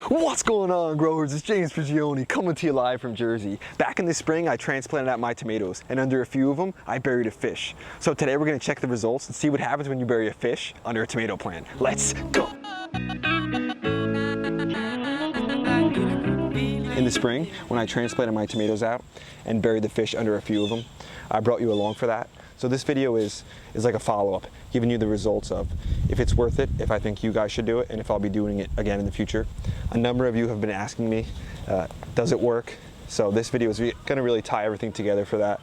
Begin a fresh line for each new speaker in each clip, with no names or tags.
What's going on, growers? It's James Prigioni coming to you live from Jersey. Back in the spring, I transplanted out my tomatoes, and under a few of them, I buried a fish. So today we're gonna check the results and see what happens when you bury a fish under a tomato plant. Let's go! In the spring, when I transplanted my tomatoes out and buried the fish under a few of them, I brought you along for that. So this video is like a follow-up, giving you the results of if it's worth it, if I think you guys should do it, and if I'll be doing it again in the future. A number of you have been asking me, does it work? So this video is gonna really tie everything together for that.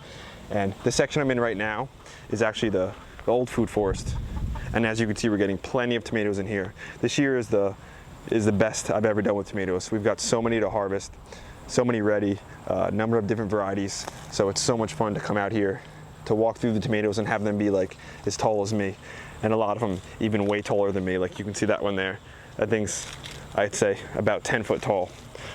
And the section I'm in right now is actually the old food forest. And as you can see, we're getting plenty of tomatoes in here. This year is the best I've ever done with tomatoes. We've got so many to harvest, so many ready, a number of different varieties. So it's so much fun to come out here to walk through the tomatoes and have them be like as tall as me. And a lot of them even way taller than me. Like you can see that one there. That thing's, I'd say, about 10 foot tall.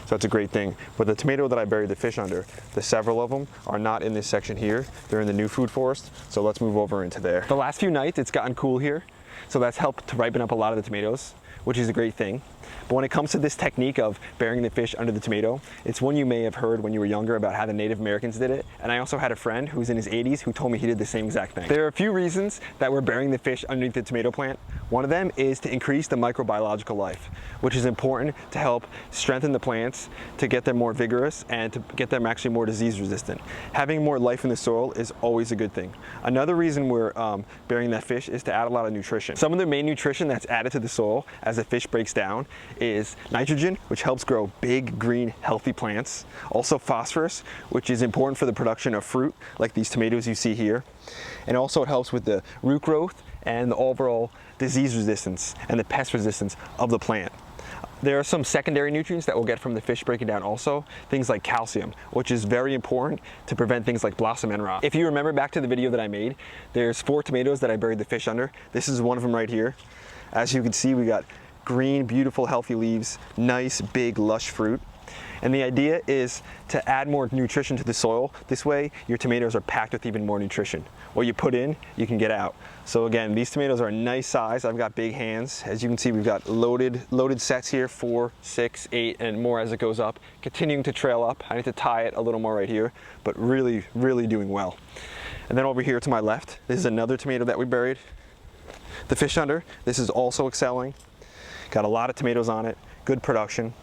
So that's a great thing. But the tomato that I buried the fish under, the several of them are not in this section here. They're in the new food forest. So let's move over into there. The last few nights it's gotten cool here. So that's helped to ripen up a lot of the tomatoes, which is a great thing. But when it comes to this technique of burying the fish under the tomato, it's one you may have heard when you were younger about how the Native Americans did it. And I also had a friend who's in his 80s who told me he did the same exact thing. There are a few reasons that we're burying the fish underneath the tomato plant. One of them is to increase the microbiological life, which is important to help strengthen the plants, to get them more vigorous and to get them actually more disease resistant. Having more life in the soil is always a good thing. Another reason we're burying that fish is to add a lot of nutrition. Some of the main nutrition that's added to the soil as the fish breaks down is nitrogen, which helps grow big, green, healthy plants. Also phosphorus, which is important for the production of fruit, like these tomatoes you see here. And also it helps with the root growth and the overall disease resistance and the pest resistance of the plant. There are some secondary nutrients that we'll get from the fish breaking down also, things like calcium, which is very important to prevent things like blossom end rot. If you remember back to the video that I made, there's 4 tomatoes that I buried the fish under. This is one of them right here. As you can see, we got green, beautiful, healthy leaves, nice, big, lush fruit. And the idea is to add more nutrition to the soil. This way, your tomatoes are packed with even more nutrition. What you put in, you can get out. So again, these tomatoes are a nice size. I've got big hands. As you can see, we've got loaded sets here, 4, 6, 8, and more as it goes up. Continuing to trail up. I need to tie it a little more right here, but really, really doing well. And then over here to my left, this is another tomato that we buried the fish under. This is also excelling. Got a lot of tomatoes on it, good production.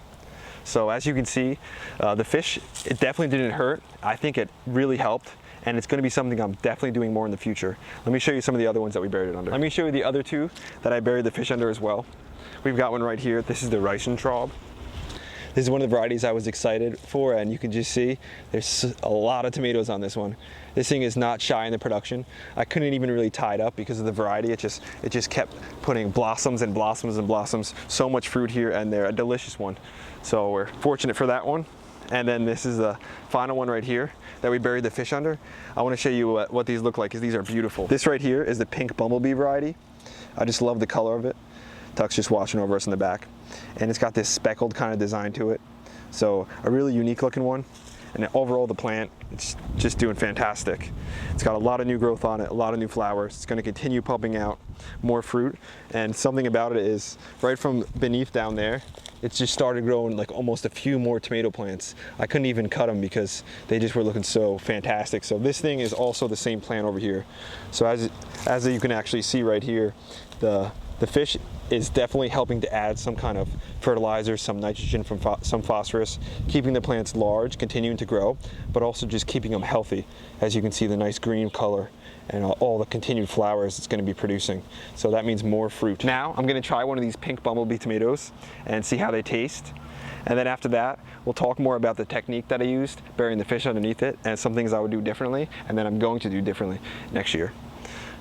So as you can see, the fish, it definitely didn't hurt. I think it really helped, and it's gonna be something I'm definitely doing more in the future. Let me show you some of the other ones that we buried it under. Let me show you the other 2 that I buried the fish under as well. We've got one right here. This is the Reisentraub. This is one of the varieties I was excited for, and you can just see there's a lot of tomatoes on this one. This thing is not shy in the production. I couldn't even really tie it up because of the variety. It just kept putting blossoms and blossoms and blossoms. So much fruit here, and they're a delicious one. So we're fortunate for that one. And then this is the final one right here that we buried the fish under. I want to show you what these look like, because these are beautiful. This right here is the pink bumblebee variety. I just love the color of it. Tuck's just watching over us in the back. And it's got this speckled kind of design to it. So a really unique looking one. And overall the plant, it's just doing fantastic. It's got a lot of new growth on it, a lot of new flowers. It's going to continue pumping out more fruit. And something about it is right from beneath down there, it's just started growing like almost a few more tomato plants. I couldn't even cut them because they just were looking so fantastic. So this thing is also the same plant over here. So as you can actually see right here, the fish is definitely helping to add some kind of fertilizer, some nitrogen from some phosphorus, keeping the plants large, continuing to grow, but also just keeping them healthy. As you can see, the nice green color and all the continued flowers it's going to be producing. So that means more fruit. Now I'm going to try one of these pink bumblebee tomatoes and see how they taste. And then after that, we'll talk more about the technique that I used, burying the fish underneath it, and some things I would do differently, and then I'm going to do differently next year.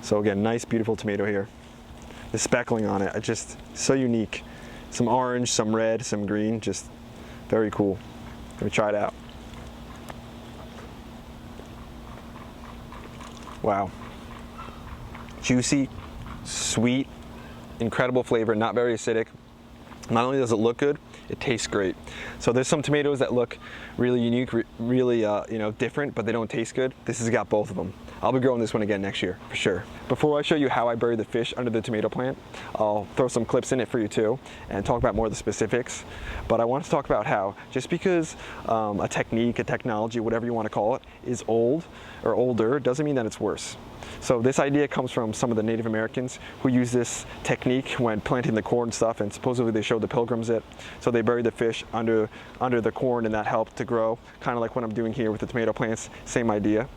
So again, nice, beautiful tomato here. The speckling on it, it's just so unique. Some orange, some red, some green, just very cool. Let me try it out. Wow. Juicy, sweet, incredible flavor, not very acidic. Not only does it look good, it tastes great. So there's some tomatoes that look really unique, really different, but they don't taste good. This has got both of them. I'll be growing this one again next year, for sure. Before I show you how I bury the fish under the tomato plant, I'll throw some clips in it for you too, and talk about more of the specifics. But I want to talk about how, just because a technique, a technology, whatever you want to call it, is old or older, doesn't mean that it's worse. So this idea comes from some of the Native Americans who use this technique when planting the corn stuff, and supposedly they showed the Pilgrims it. So they buried the fish under the corn, and that helped to grow, kind of like what I'm doing here with the tomato plants, same idea.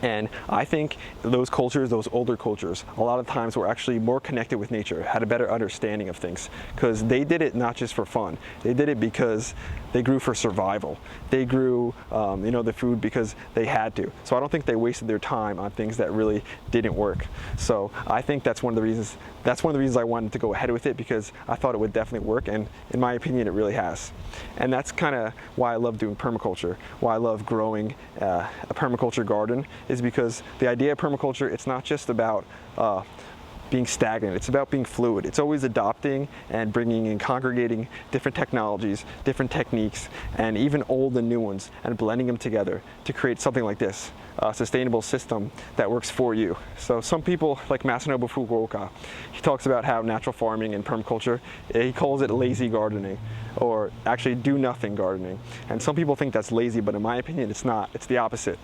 And I think those cultures, those older cultures, a lot of times were actually more connected with nature, had a better understanding of things, because they did it not just for fun. They did it because they grew for survival. They grew, the food because they had to. So I don't think they wasted their time on things that really didn't work. So I think that's one of the reasons. That's one of the reasons I wanted to go ahead with it, because I thought it would definitely work, and in my opinion, it really has. And that's kind of why I love doing permaculture, why I love growing a permaculture garden, is because the idea of permaculture, it's not just about being stagnant, it's about being fluid. It's always adopting and bringing and congregating different technologies, different techniques, and even old and new ones, and blending them together to create something like this, a sustainable system that works for you. So some people, like Masanobu Fukuoka, he talks about how natural farming and permaculture, he calls it lazy gardening, or actually do nothing gardening. And some people think that's lazy, but in my opinion, it's not. It's the opposite.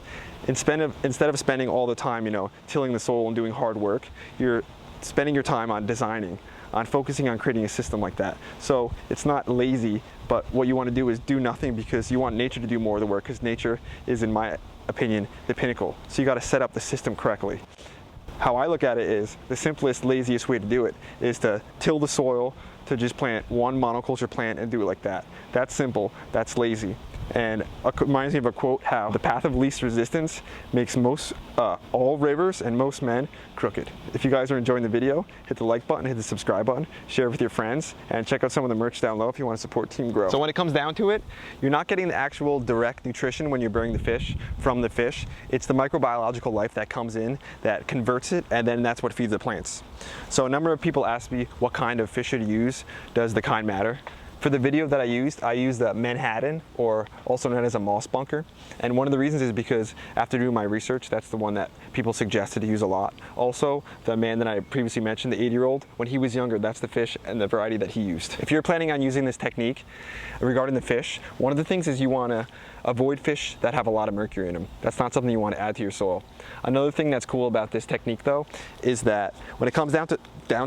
Instead of spending all the time, tilling the soil and doing hard work, you're spending your time on designing, on focusing on creating a system like that. So it's not lazy, but what you want to do is do nothing, because you want nature to do more of the work, because nature is, in my opinion, the pinnacle. So you got to set up the system correctly. How I look at it is, the simplest, laziest way to do it is to till the soil, to just plant one monoculture plant and do it like that. That's simple, that's lazy. And it reminds me of a quote, how the path of least resistance makes all rivers and most men crooked. If you guys are enjoying the video, hit the like button, hit the subscribe button, share it with your friends, and check out some of the merch down low if you want to support Team Grow. So when it comes down to it, you're not getting the actual direct nutrition when you're burying the fish from the fish. It's the microbiological life that comes in, that converts it, and then that's what feeds the plants. So a number of people ask me what kind of fish should you use. Does the kind matter? For the video that I used the Manhattan, or also known as a moss bunker. And one of the reasons is because after doing my research, that's the one that people suggested to use a lot. Also, the man that I previously mentioned, the 80-year-old, when he was younger, that's the fish and the variety that he used. If you're planning on using this technique regarding the fish, one of the things is you want to avoid fish that have a lot of mercury in them. That's not something you want to add to your soil. Another thing that's cool about this technique, though, is that when it comes down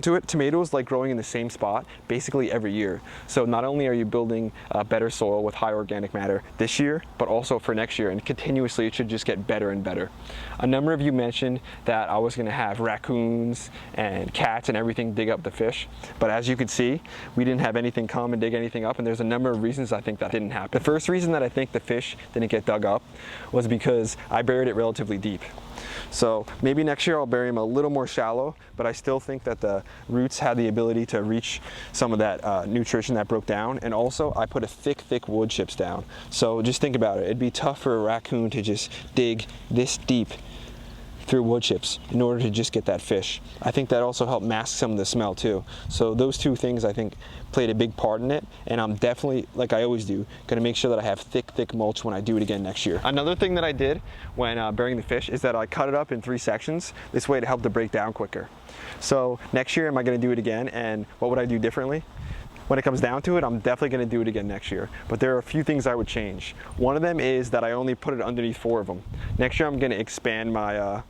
to it, tomatoes like growing in the same spot basically every year. So not only are you building better soil with high organic matter this year, but also for next year, and continuously it should just get better and better. A number of you mentioned that I was going to have raccoons and cats and everything dig up the fish, but as you can see, we didn't have anything come and dig anything up, and there's a number of reasons I think that didn't happen. The first reason that I think the fish didn't get dug up was because I buried it relatively deep. So maybe next year I'll bury them a little more shallow, but I still think that the roots had the ability to reach some of that nutrition that broke down. And also I put a thick wood chips down. So just think about it. It'd be tough for a raccoon to just dig this deep through wood chips in order to just get that fish. I think that also helped mask some of the smell too. So those two things I think played a big part in it, and I'm definitely, like I always do, gonna make sure that I have thick mulch when I do it again next year. Another thing that I did when burying the fish is that I cut it up in 3 sections, this way to help it break down quicker. So next year, am I gonna do it again, and what would I do differently? When it comes down to it, I'm definitely going to do it again next year. But there are a few things I would change. One of them is that I only put it underneath 4 of them. Next year, I'm going to expand my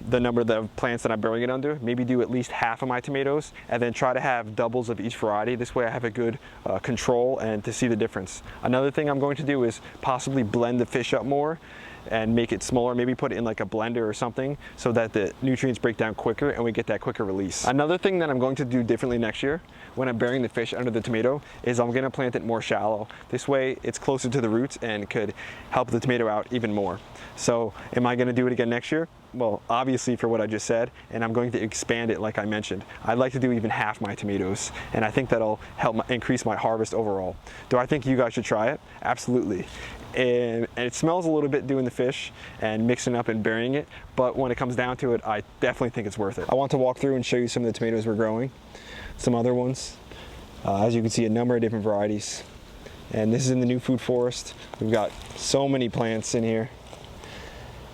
the number of plants that I'm burying it under. Maybe do at least half of my tomatoes, and then try to have doubles of each variety. This way I have a good control and to see the difference. Another thing I'm going to do is possibly blend the fish up more and make it smaller, maybe put it in like a blender or something so that the nutrients break down quicker and we get that quicker release. Another thing that I'm going to do differently next year when I'm burying the fish under the tomato is I'm gonna plant it more shallow. This way it's closer to the roots and could help the tomato out even more. So am I gonna do it again next year? Well, obviously for what I just said, and I'm going to expand it like I mentioned. I'd like to do even half my tomatoes, and I think that'll help increase my harvest overall. Do I think you guys should try it? Absolutely. And it smells a little bit doing the fish and mixing up and burying it, but when it comes down to it, I definitely think it's worth it. I want to walk through and show you some of the tomatoes we're growing, some other ones. As you can see, a number of different varieties. And this is in the new food forest. We've got so many plants in here.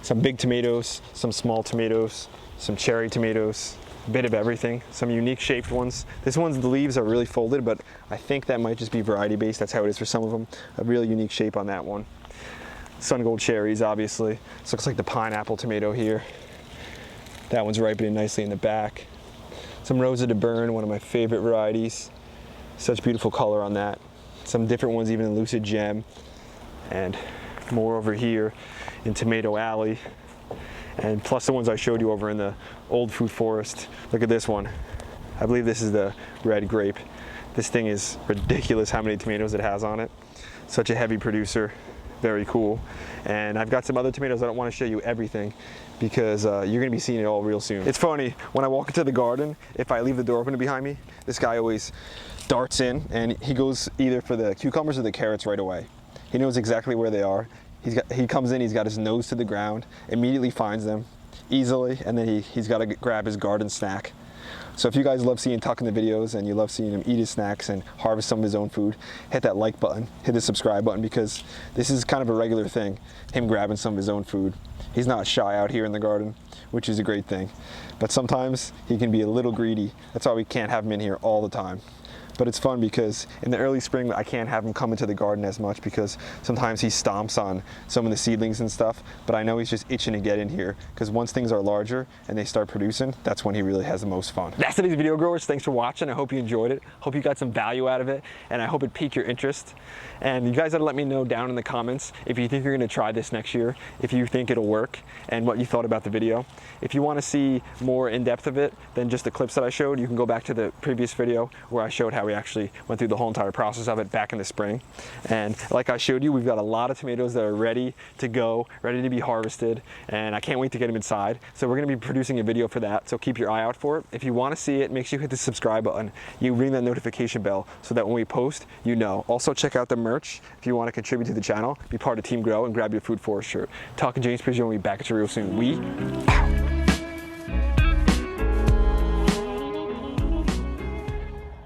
Some big tomatoes, some small tomatoes, some cherry tomatoes, a bit of everything, some unique shaped ones. This one's, the leaves are really folded, but I think that might just be variety based. That's how it is for some of them. A really unique shape on that one. Sun Gold cherries, obviously. This looks like the pineapple tomato here. That one's ripening nicely in the back. Some Rosa de Bern, one of my favorite varieties. Such beautiful color on that. Some different ones, even in Lucid Gem. And more over here in Tomato Alley. And plus the ones I showed you over in the old food forest. Look at this one. I believe this is the red grape. This thing is ridiculous how many tomatoes it has on it. Such a heavy producer, very cool. And I've got some other tomatoes. I don't want to show you everything because you're gonna be seeing it all real soon. It's funny, when I walk into the garden, if I leave the door open behind me, this guy always darts in and he goes either for the cucumbers or the carrots right away. He knows exactly where they are. He comes in, he's got his nose to the ground, immediately finds them easily, and then he's got to grab his garden snack. So if you guys love seeing Tuck in the videos and you love seeing him eat his snacks and harvest some of his own food, hit that like button, hit the subscribe button, because this is kind of a regular thing, him grabbing some of his own food. He's not shy out here in the garden, which is a great thing. But sometimes he can be a little greedy. That's why we can't have him in here all the time. But it's fun because in the early spring, I can't have him come into the garden as much because sometimes he stomps on some of the seedlings and stuff, but I know he's just itching to get in here because once things are larger and they start producing, that's when he really has the most fun. That's today's video, growers. Thanks for watching. I hope you enjoyed it. Hope you got some value out of it, and I hope it piqued your interest. And you guys gotta let me know down in the comments if you think you're gonna try this next year, if you think it'll work, and what you thought about the video. If you wanna see more in depth of it than just the clips that I showed, you can go back to the previous video where I showed how we actually went through the whole entire process of it back in the spring. And like I showed you, we've got a lot of tomatoes that are ready to go, ready to be harvested, and I can't wait to get them inside. So we're gonna be producing a video for that, so keep your eye out for it. If you wanna see it, make sure you hit the subscribe button. You ring that notification bell so that when we post, you know. Also check out the merch if you wanna contribute to the channel, be part of Team Grow, and grab your Food Forest shirt. Talking James Pidgeon, we'll be back at you real soon. We out.